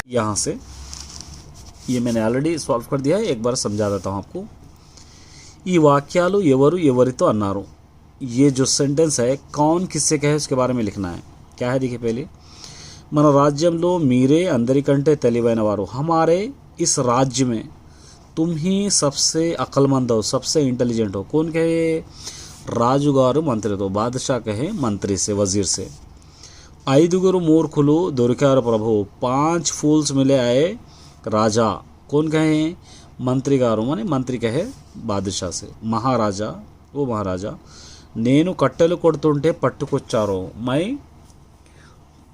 यहाँ से ये मैंने ऑलरेडी सॉल्व कर दिया है, एक बार समझा देता हूँ आपको। ఈ వాక్యాలు ఎవరు ఎవరితో అన్నారు, ये जो सेंटेंस है कौन किससे कहे उसके बारे में लिखना है। क्या है देखिए, पहले మన రాజ్యంలో మీరే అందరికంటే తెలివైన వారు, हमारे इस राज्य में तुम ही सबसे अक्लमंद हो, सबसे इंटेलिजेंट हो। कौन कहे, రాజుగారు మంత్రితో, బాదషా कहे मंत्री से, वजीर से। ఐదుగురు మూర్ఖులు దొరికారు ప్రభు, 5 फूल्स मिले आए राजा। कौन कहे, मंत्री गारू, माने मंत्री कहे बादशाह से। महाराजा, वो महाराजा। నేను కట్టెలు కొడుతుంటే పట్టుకొచ్చారు, मैं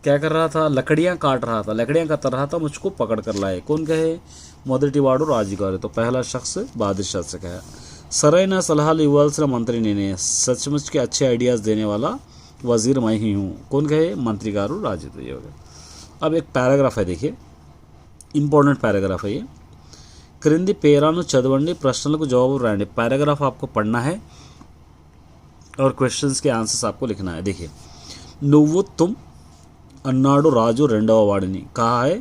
क्या कर रहा था, लकड़ियाँ काट रहा था, लकड़ियाँ काट रहा था, मुझको पकड़ कर लाए। कौन कहे, మొదటి వాడు రాజుగారు, तो पहला शख्स बादशाह से कहा। సరైన సలహాలు ఇవ్వాల్సిన మంత్రి నేనే, सचमुच के अच्छे आइडियाज़ देने वाला वजीर मैं ही हूँ। कौन कहे, मंत्री गारू, राजू। तो ये हो गया। अब एक पैराग्राफ है, देखिए इंपॉर्टेंट पैराग्राफ है ये। క్రింది పేరాను చదవండి, ప్రశ్నలకు జవాబు రాయండి। पैराग्राफ आपको पढ़ना है और क्वेश्चंस के आंसर्स आपको लिखना है। देखिए, నువ్వు తుమ్ అన్నాడు రాజు రెండవ వాడిని, कहा है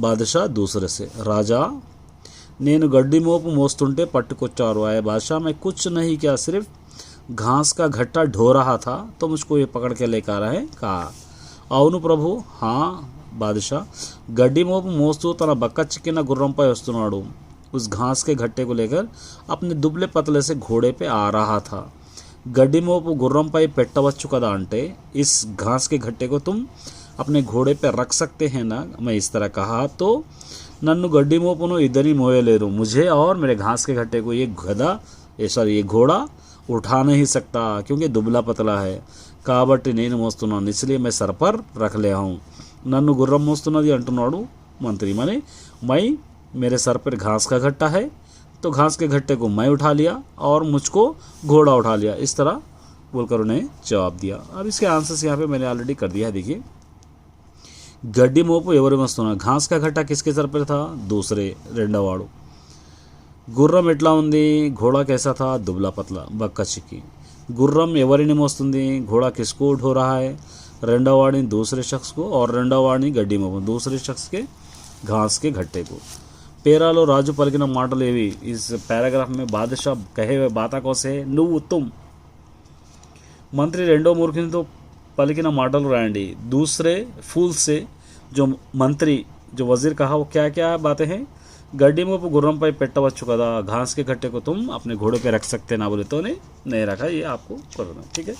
बादशाह दूसरे से। राजा, నేను గడ్డి మోపు మోస్తుంటే పట్టుకొచ్చారు, आए बादशाह मैं कुछ नहीं किया, सिर्फ घास का घट्टा ढो रहा था तो मुझको ये पकड़ के लेकर आ रहा है, कहा। అవును ప్రభు, हाँ बादशाह, गड्डी मोप మోస్తూ తన బక్క చిక్కిన గుర్రంపై వస్తున్నాడు, उस घास के घट्टे को लेकर अपने दुबले पतले से घोड़े पे आ रहा था। गड्डी मोप గుర్రంపై పెట్టవచ్చు కదా అంటే, इस घास के घट्टे को तुम अपने घोड़े पे रख सकते हैं ना। मैं इस तरह कहा तो నన్ను గడ్డి మోపును ఇద్దరిని మోయలేరు, मुझे और मेरे घास के घट्टे को ये गधा, ये घोड़ा उठा नहीं सकता क्योंकि दुबला पतला है, కాబట్టి నేను మోస్తున్నాను, इसलिए मैं सर पर रख ले हूँ। నన్ను గుర్రం మోస్తున్నది అంటున్నాడు मंत्री, माने मैं, मेरे सर पर घास का घट्टा है तो घास के घट्टे को मैं उठा लिया और मुझको घोड़ा उठा लिया। इस तरह बोलकर उन्हें जवाब दिया। अब इसके आंसर्स यहाँ पे मैंने ऑलरेडी कर दिया है। देखिए, గడ్డి మోపు ఎవరు మోస్తున్నారు, घास का घट्टा किसके सर पर था, दूसरे రెండవ వాడు। గుర్రం ఎట్లా ఉంది, घोड़ा कैसा था, दुबला पतला, బక్క చిక్కి। గుర్రం ఎవరిని మోస్తుంది, घोड़ा किसको ढो रहा है, రెండవ వాడిని, दूसरे शख्स को, और రెండవ వాడిని గడ్డి మోపు, दूसरे शख्स के घास के घट्टे को। పేరాలో రాజు పలికిన మాటలు ఏవి, इस पैराग्राफ में बादशाह कहे हुए बाता कौन से, నువ్వు తుమ్। మంత్రి రెండో మూర్ఖునితో పలికిన మాటలు రాయండి। दूसरे फूल से जो मंत्री, जो वजीर कहा, वो क्या क्या बातें हैं, गड्डी मोप गुर्रम पर పెట్టవచ్చు కదా, घास के घट्टे को तुम अपने घोड़े पे रख सकते ना, बोले तो नहीं रखा, ये आपको करना, ठीक है।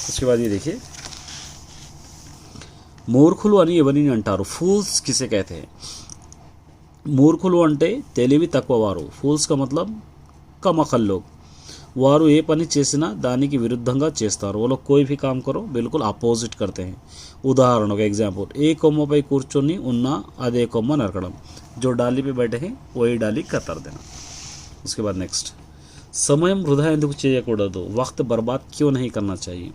उसके बाद ये देखिए, మూర్ఖులు అని ఎవరిని అంటారు, ఫూల్స్ किसे कहते हैं। మూర్ఖులు అంటే తెలివి తక్కువ వారు, ఫూల్స్ का मतलब कम अकल लोग। వారు ఏ పని చేసినా దానికి విరుద్ధంగా చేస్తారు, वो लोग कोई भी काम करो बिल्कुल अपोजिट करते हैं। उदाहरण का एग्जाम्पल, ఏ కొమ్మపై కూర్చొని ఉన్న అదే కొమ్మ నరకడం, जो डाली पे बैठे हैं वही डाली कतर देना। उसके बाद नेक्स्ट, సమయం వృధా ఎందుకు చేయకూడదు, वक्त बर्बाद क्यों नहीं करना चाहिए।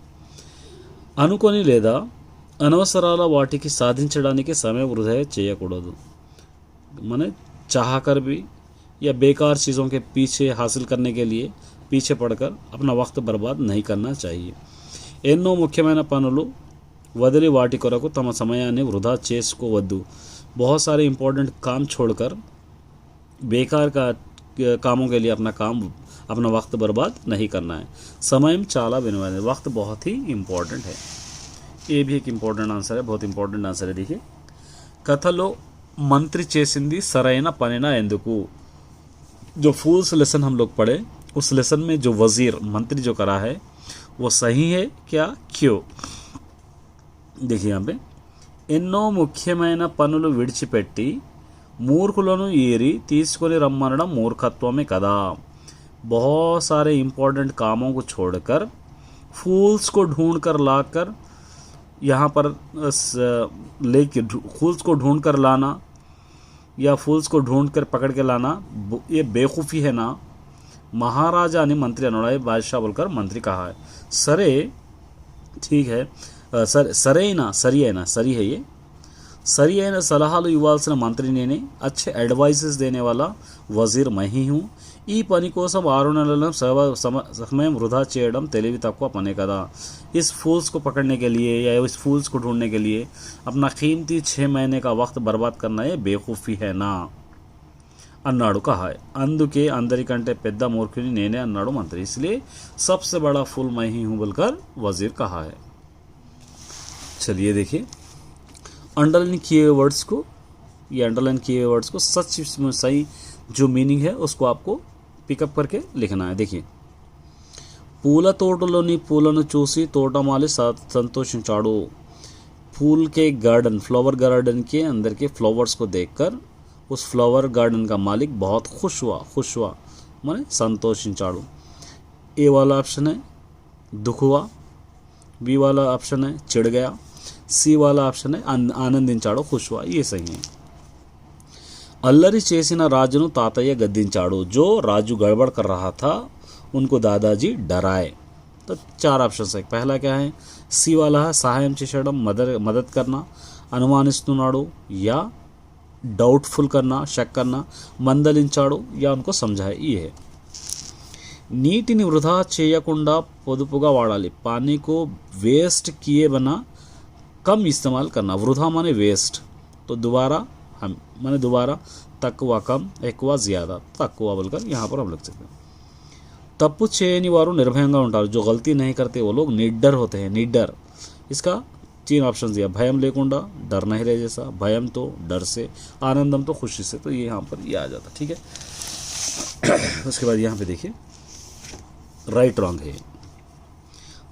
అనుకొని లేదా అనవసరాల వాటికి సాధించడానికి సమయం వృధా చేయకూడదు, माने चाहकर भी या बेकार चीज़ों के पीछे हासिल करने के लिए पीछे पड़कर अपना वक्त बर्बाद नहीं करना चाहिए। ఎన్నో ముఖ్యమైన పనులు వదిలి వాటి కొరకు తమ సమయాన్ని వృధా చేసుకోవద్దు, बहुत सारे इंपॉर्टेंट काम छोड़कर बेकार का कामों के लिए अपना वक्त बर्बाद नहीं करना है। సమయం చాలా విలువైనది, वक्त बहुत ही इम्पोर्टेंट है। ये भी एक इम्पोर्टेंट आंसर है, बहुत इंपॉर्टेंट आंसर है। देखिए, కథలో मंत्री చేసింది సరైన పనినా ఎందుకు। जो फूल्स लेसन हम लोग पढ़े, उस लेसन में जो वज़ीर मंत्री जो करा है वो सही है क्या, क्यों। देखिए यहाँ पे, ఎన్నో ముఖ్యమైన పనులు విడిచిపెట్టి మూర్ఖులను ఏరి తీసుకొని రమ్మనడం మూర్ఖత్వమే కదా। बहुत सारे इम्पोर्टेंट कामों को छोड़कर फूल्स को ढूंढ कर लाकर यहाँ पर लेके, फूल्स को ढूंढ कर लाना या फूल्स को ढूंढ कर पकड़ के लाना, ये बेवकूफ़ी है ना। महाराजा ने मंत्री अनुड़ाई, बादशाह बोलकर मंत्री कहा है। सरे, ठीक है, సరైన सरी है ये, सरी అయిన సలహాలు ఇవ్వాల్సిన మంత్రి నేనే, अच्छे एडवाइसेस देने वाला वज़ीर मैं ही हूँ। ఈ పని కోసం 6 నెలల समय वृथा చేయడం తెలివి తక్కువ పనే కదా। इस फूल्स को पकड़ने के लिए या इस फूल्स को ढूंढने के लिए अपना कीमती 6 महीने का वक्त बर्बाद करना ये बेवकूफ़ी है ना అన్నాడు कहा है। అందుకే అందరికంటే పెద్ద మూర్ఖుని నేనే అన్నాడు मंत्री। इसलिए सबसे बड़ा फूल मैं ही हूँ बोलकर वजीर कहा है। चलिए देखिए अंडरलाइन किए हुए वर्ड्स को, ये अंडरलाइन किए हुए वर्ड्स को सच में सही जो मीनिंग है उसको आपको पिकअप करके लिखना है। देखिए పూల తోటలోని పూలను చూసి తోటమాలి संतोषించాడు। फूल के गार्डन फ्लावर गार्डन के अंदर के फ्लावर्स को देखकर उस फ्लावर गार्डन का मालिक बहुत खुश हुआ माने संतोषिंचाड़ू। ए वाला ऑप्शन है दुख हुआ, बी वाला ऑप्शन है चिढ़ गया, सी वाला ऑप्शन है आनंदिंचाड़ो खुश हुआ। ये सही है। अल्लरी చేసిన రాజును తాతయ్య గద్దించాడు। जो राजू गड़बड़ कर रहा था उनको दादाजी डराए। तो 4 ऑप्शन है। पहला क्या है, सी वाला है सहायम చేసడం मदद करना, अनुमानिస్తున్నాడు या डाउटफुल करना शक करना, మందలించాడు या उनको समझाए। ये है। నీటిని వృధా చేయకుండా పొదుపుగా వాడాలి। पानी को वेस्ट किए बिना कम इस्तेमाल करना। वृथा माने वेस्ट, तो दोबारा हम माने दोबारा, तక్కువ कम, ఎక్కువ ज़्यादा, తక్కువ बोलकर यहाँ पर हम लिख सकते हैं। తప్పు చేయని వారు నిర్భయంగా ఉంటారు। जो गलती नहीं करते वो लोग निडर होते हैं। निडर इसका 3 ऑप्शन दिया। भयम लेकुंडा डर नहीं रहे जैसा, भयम तो डर से, आनंदम तो खुशी से। तो ये यहाँ पर ये आ जाता। ठीक है। उसके बाद यहाँ पे देखिए राइट रॉन्ग है।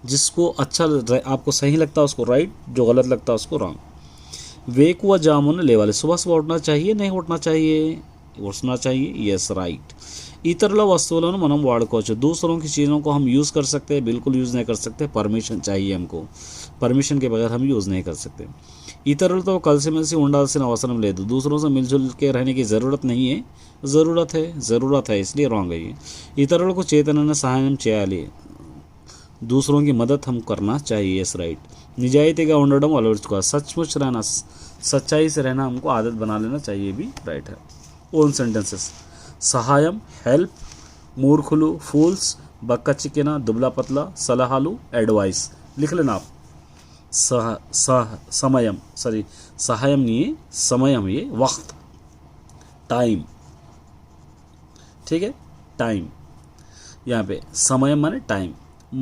जिसको अच्छा आपको सही लगता है उसको राइट, जो गलत लगता है उसको रॉन्ग। వేకువ జామున లేవాలి। सुबह सुबह उठना चाहिए नहीं उठना चाहिए, उठना चाहिए। Yes right. ఇతరుల వస్తువులను మనం వాడుకోవచ్చు। दूसरों की चीज़ों को हम यूज़ कर सकते हैं, बिल्कुल यूज़ नहीं कर सकते, परमिशन चाहिए हमको। परमिशन के बगैर हम यूज़ नहीं कर सकते। ఇతరులతో కలిసిమెలిసి ఉండాల్సిన అవసరం లేదు। दूसरों से मिलजुल के रहने की ज़रूरत नहीं है, ज़रूरत है इसलिए रॉन्ग है ये। ఇతరులకు చేతనైన సహాయం చేయాలి। दूसरों की मदद हम करना चाहिए। Yes right. निजायतीगा ఉండడం అలవర్చుకోవాలి। सचमुच रहना, सच्चाई से रहना हमको आदत बना लेना चाहिए, भी राइट है। ओन सेंटेंसेस సహాయం हेल्प, मूर्खुलू फूल्स, बक्का चिकेना दुबला पतला, सलाहालू एडवाइस। लिख लेना आप। समयम सॉरी सहायम नहीं है, समयम ये वक्त, टाइम। ठीक है, टाइम यहाँ पे समयम माने टाइम।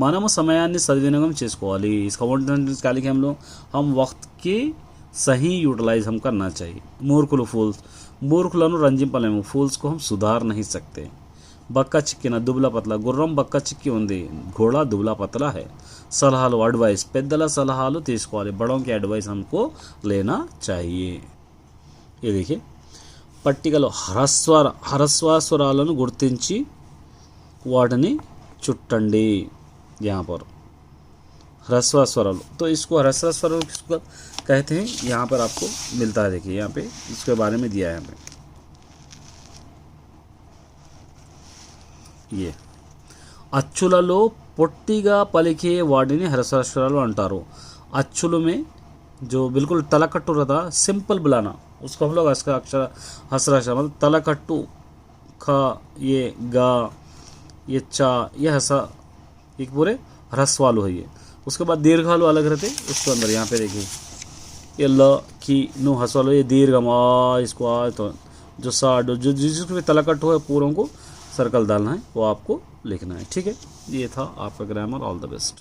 మనము సమయాన్ని సద్వినియోగం చేసుకోవాలి। इसका वर्ड सेंटेंस क्या लिखे हम लोग, हम वक्त के सही यूटिलाइज हम करना चाहिए। मूर्खुలు फूल्स, మూర్ఖులను రంజింపలేము। ఫూల్స్ को हम सुधार नहीं सकते। బక్క చిక్కిన దుబ్లా పతలా, గుర్రం బక్క చిక్కి ఉంది, घोड़ा दुबला पतला है। సలహాలు అడ్వైస్, పెద్దల సలహాలు తీసుకోవాలి। बड़ों की एडवाइस हमको लेना चाहिए। ये देखिए పట్టికలో హ్రస్వస్వరాలను గుర్తించి వాటిని చుట్టండి। यहाँ पर ह्रस्व स्वरल, तो इसको ह्रस्व स्वरल किसको कहते हैं यहाँ पर आपको मिलता है। देखिए यहाँ पे इसके बारे में दिया है यहाँ पे। ये అచ్చులలో పొట్టిగా పలికే వాటిని హ్రస్వస్వరాలు అంటారు। అచ్చులు में जो बिल्कुल तलकट्टू रहता सिंपल बुलाना उसको हम लोग इसका अक्षर हसरा मतलब तलकट्टू, ख ये गा ये चा ये हसा एक पूरे ह्रस्वालु है ये। उसके बाद दीर्घालु अलग रहते उसको अंदर यहाँ पे देखिए ये ल की नु हसवालु, ये दीर्घ मा इसको आ तो जो सा जो जिसको भी तलकट हो पूरों को सर्कल डालना है वो आपको लिखना है। ठीक है, ये था आपका ग्रामर। All the best.